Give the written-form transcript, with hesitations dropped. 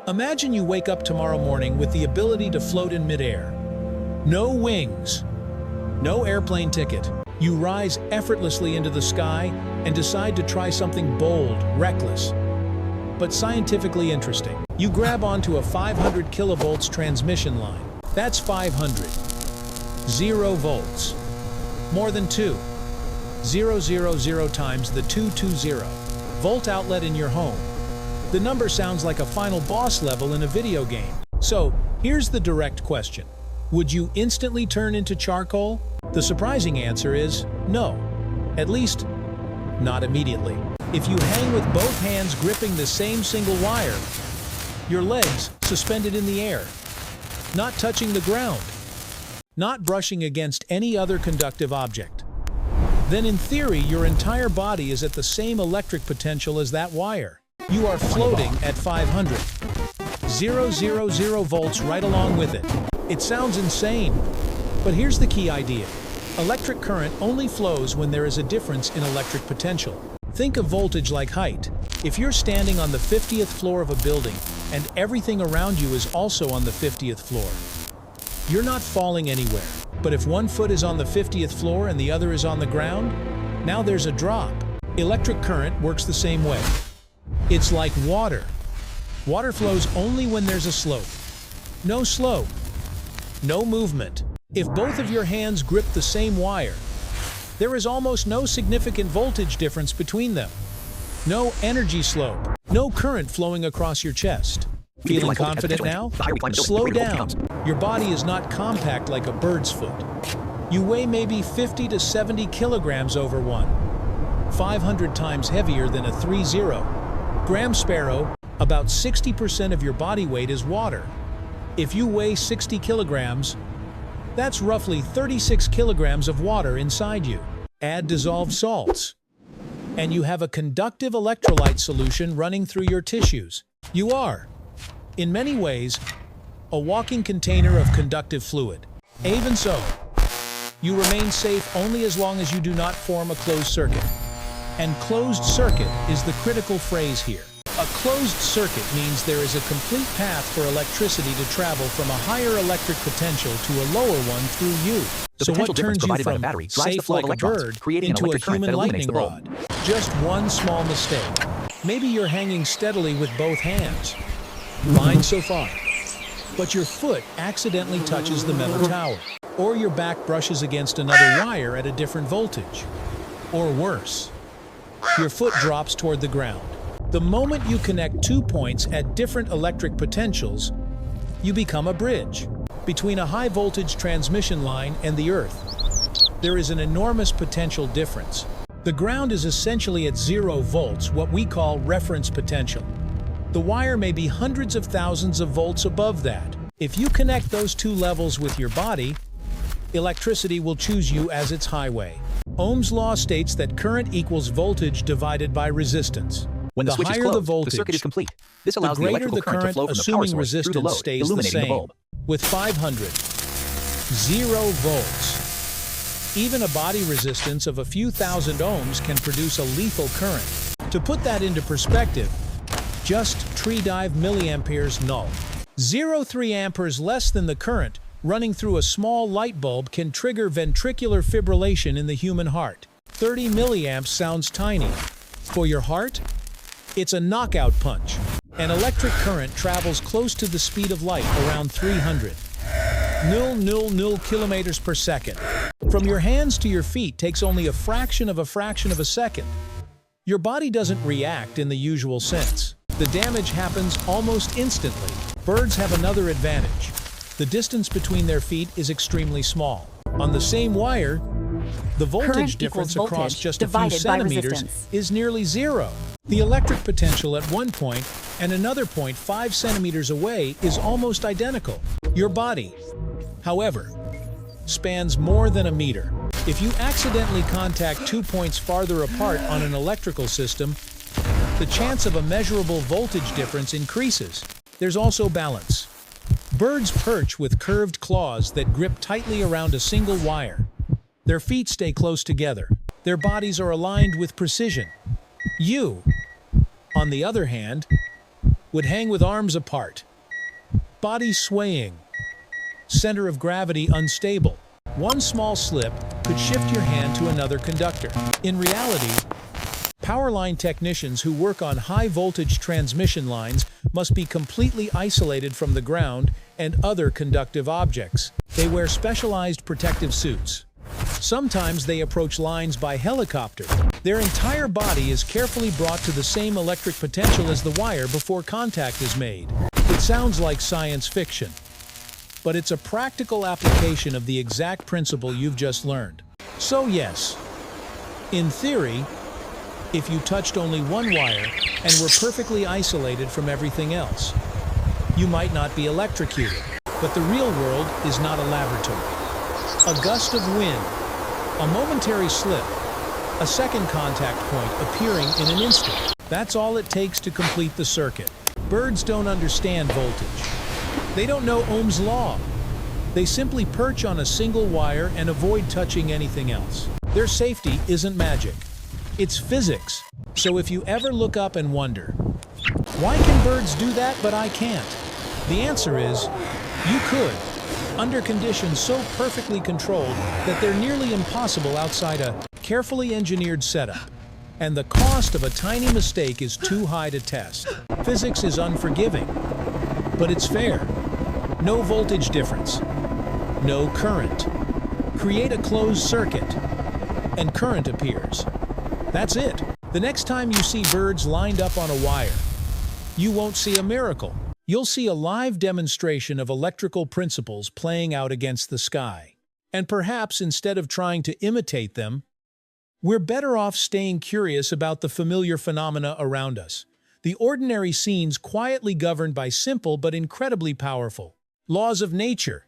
Imagine you wake up tomorrow morning with the ability to float in midair. No wings, no airplane ticket. You rise effortlessly into the sky and decide to try something bold, reckless, but scientifically interesting. You grab onto a 500 kilovolts transmission line. That's 500. 0 volts. More than 2. 000 times the 220 volt outlet in your home. The number sounds like a final boss level in a video game. So, here's the direct question. Would you instantly turn into charcoal? The surprising answer is no. At least, not immediately. If you hang with both hands gripping the same single wire, your legs suspended in the air, not touching the ground, not brushing against any other conductive object, then in theory, your entire body is at the same electric potential as that wire. You are floating at 500. 000 volts right along with it. It sounds insane, but here's the key idea. Electric current only flows when there is a difference in electric potential. Think of voltage like height. If you're standing on the 50th floor of a building and everything around you is also on the 50th floor, you're not falling anywhere. But if one foot is on the 50th floor and the other is on the ground, now there's a drop. Electric current works the same way. It's like water. Water flows only when there's a slope. No slope. No movement. If both of your hands grip the same wire, there is almost no significant voltage difference between them. No energy slope. No current flowing across your chest. Feeling confident now? Slow down. Your body is not compact like a bird's foot. You weigh maybe 50 to 70 kilograms over one. 500 times heavier than a 30. Gram sparrow, about 60% of your body weight is water. If you weigh 60 kilograms, that's roughly 36 kilograms of water inside you. Add dissolved salts, and you have a conductive electrolyte solution running through your tissues. You are, in many ways, a walking container of conductive fluid. Even so, you remain safe only as long as you do not form a closed circuit. And closed circuit is the critical phrase here. A closed circuit means there is a complete path for electricity to travel from a higher electric potential to a lower one through you. The So potential what difference turns you provided by the from battery drives the safe flow of like a electrons, bird creating an into a electric current human that illuminates lightning the bulb. rod? Just one small mistake. Maybe you're hanging steadily with both hands. Fine so far. But your foot accidentally touches the metal tower. Or your back brushes against another wire at a different voltage. Or worse, your foot drops toward the ground. The moment you connect 2 points at different electric potentials, you become a bridge. Between a high-voltage transmission line and the earth, there is an enormous potential difference. The ground is essentially at 0 volts, what we call reference potential. The wire may be hundreds of thousands of volts above that. If you connect those two levels with your body, electricity will choose you as its highway. Ohm's law states that current equals voltage divided by resistance. When the switch is higher the closed, the voltage, circuit is complete. This the allows the greater electrical the current to current, flow from the power assuming source through resistance the load, stays the illuminating the same. bulb. With 500, 0 volts. Even a body resistance of a few thousand ohms can produce a lethal current. To put that into perspective, just tree dive milliamperes null. 0.3 amperes less than the current running through a small light bulb can trigger ventricular fibrillation in the human heart. 30 milliamps sounds tiny. For your heart, it's a knockout punch. An electric current travels close to the speed of light, around 300. 0.000 kilometers per second. From your hands to your feet takes only a fraction of a second. Your body doesn't react in the usual sense. The damage happens almost instantly. Birds have another advantage. The distance between their feet is extremely small. On the same wire, the voltage Current difference equals across voltage just a few divided by centimeters resistance. is nearly 0. The electric potential at one point and another point 5 centimeters away is almost identical. Your body, however, spans more than a meter. If you accidentally contact 2 points farther apart on an electrical system, the chance of a measurable voltage difference increases. There's also balance. Birds perch with curved claws that grip tightly around a single wire. Their feet stay close together. Their bodies are aligned with precision. You, on the other hand, would hang with arms apart, body swaying, center of gravity unstable. One small slip could shift your hand to another conductor. In reality, power line technicians who work on high-voltage transmission lines must be completely isolated from the ground and other conductive objects. They wear specialized protective suits. Sometimes they approach lines by helicopter. Their entire body is carefully brought to the same electric potential as the wire before contact is made. It sounds like science fiction, but it's a practical application of the exact principle you've just learned. So yes, in theory, if you touched only one wire and were perfectly isolated from everything else, you might not be electrocuted. But the real world is not a laboratory. A gust of wind, a momentary slip, a second contact point appearing in an instant. That's all it takes to complete the circuit. Birds don't understand voltage. They don't know Ohm's law. They simply perch on a single wire and avoid touching anything else. Their safety isn't magic. It's physics. So if you ever look up and wonder, why can birds do that but I can't? The answer is, you could, under conditions so perfectly controlled that they're nearly impossible outside a carefully engineered setup. And the cost of a tiny mistake is too high to test. Physics is unforgiving, but it's fair. No voltage difference. No current. Create a closed circuit, and current appears. That's it. The next time you see birds lined up on a wire, you won't see a miracle. You'll see a live demonstration of electrical principles playing out against the sky. And perhaps instead of trying to imitate them, we're better off staying curious about the familiar phenomena around us. The ordinary scenes quietly governed by simple but incredibly powerful laws of nature.